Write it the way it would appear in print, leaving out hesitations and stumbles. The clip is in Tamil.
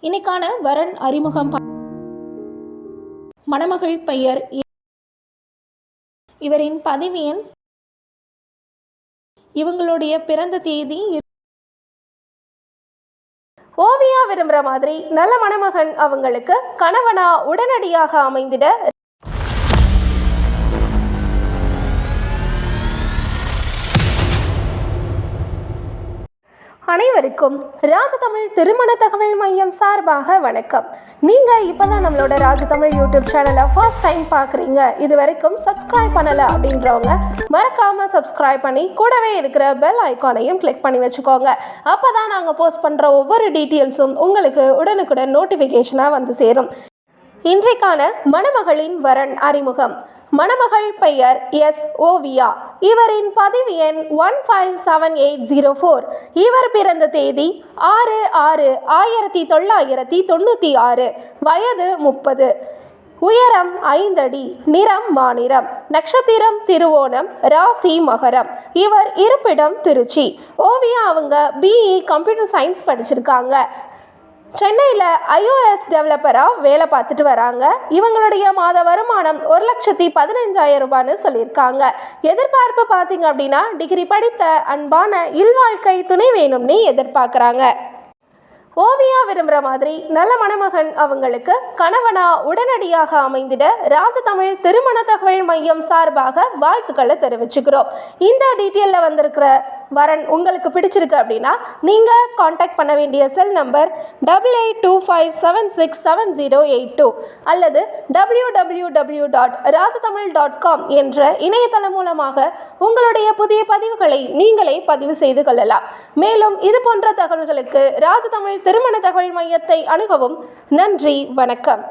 இன்னைக்கான வரன் அறிமுகம். மணமகள் பெயர், இவரின் பதிவு எண், இவங்களுடைய பிறந்த தேதி. ஓவியா விரும்புகிற மாதிரி நல்ல மணமகன் அவங்களுக்கு கணவனா உடனடியாக அமைந்திட அனைவருக்கும் ராஜதமிழ் திருமண தகவல் மையம் சார்பாக வணக்கம். நீங்கள் இப்போ தான் நம்மளோட ராஜதமிழ் யூடியூப் சேனலை ஃபர்ஸ்ட் டைம் பார்க்குறீங்க, இது வரைக்கும் சப்ஸ்கிரைப் பண்ணலை அப்படின்றவங்க மறக்காமல் சப்ஸ்கிரைப் பண்ணி கூடவே இருக்கிற பெல் ஐக்கானையும் கிளிக் பண்ணி வச்சுக்கோங்க. அப்போ தான் நாங்கள் போஸ்ட் பண்ணுற ஒவ்வொரு டீட்டெயில்ஸும் உங்களுக்கு உடனுக்குடன் நோட்டிஃபிகேஷனாக வந்து சேரும். இன்றைக்கான மணமகளின் வரன் அறிமுகம். மணமகள் பெயர் எஸ். ஓவியா. இவரின் பதிவு எண் 157804. இவர் பிறந்த தேதி 6/6/1996. வயது 30. உயரம் 5 அடி. நிறம் மாநிறம். நட்சத்திரம் திருவோணம். ராசி மகரம். இவர் இருப்பிடம் திருச்சி. ஓவியா அவங்க BE கம்ப்யூட்டர் சயின்ஸ் படிச்சிருக்காங்க. சென்னையில் iOS டெவலப்பராக வேலை பார்த்துட்டு வராங்க. இவங்களுடைய மாத வருமானம் 1,15,000 ரூபான்னு சொல்லியிருக்காங்க. எதிர்பார்ப்பு பார்த்தீங்க அப்படின்னா டிகிரி படித்த அன்பான இல்வாழ்க்கை துணை வேணும்னு எதிர்பார்க்குறாங்க. ஓவியா விரும்புகிற மாதிரி நல்ல மணமகன் அவங்களுக்கு கணவனா உடனடியாக அமைந்திட ராஜதமிழ் திருமண தகவல் மையம் சார்பாக வாழ்த்துக்களை தெரிவிச்சுக்கிறோம். இந்த டீட்டெயிலில் வந்திருக்கிற வரன் உங்களுக்கு பிடிச்சிருக்கு அப்படின்னா நீங்கள் காண்டாக்ட் பண்ண வேண்டிய செல் நம்பர் 8825767082 அல்லது www.rajatamil.com என்ற இணையதளம் மூலமாக உங்களுடைய புதிய பதிவுகளை நீங்களே பதிவு செய்து கொள்ளலாம். மேலும் இது போன்ற தகவல்களுக்கு ராஜதமிழ் திருமண தகவல் மையத்தை அணுகவும். நன்றி, வணக்கம்.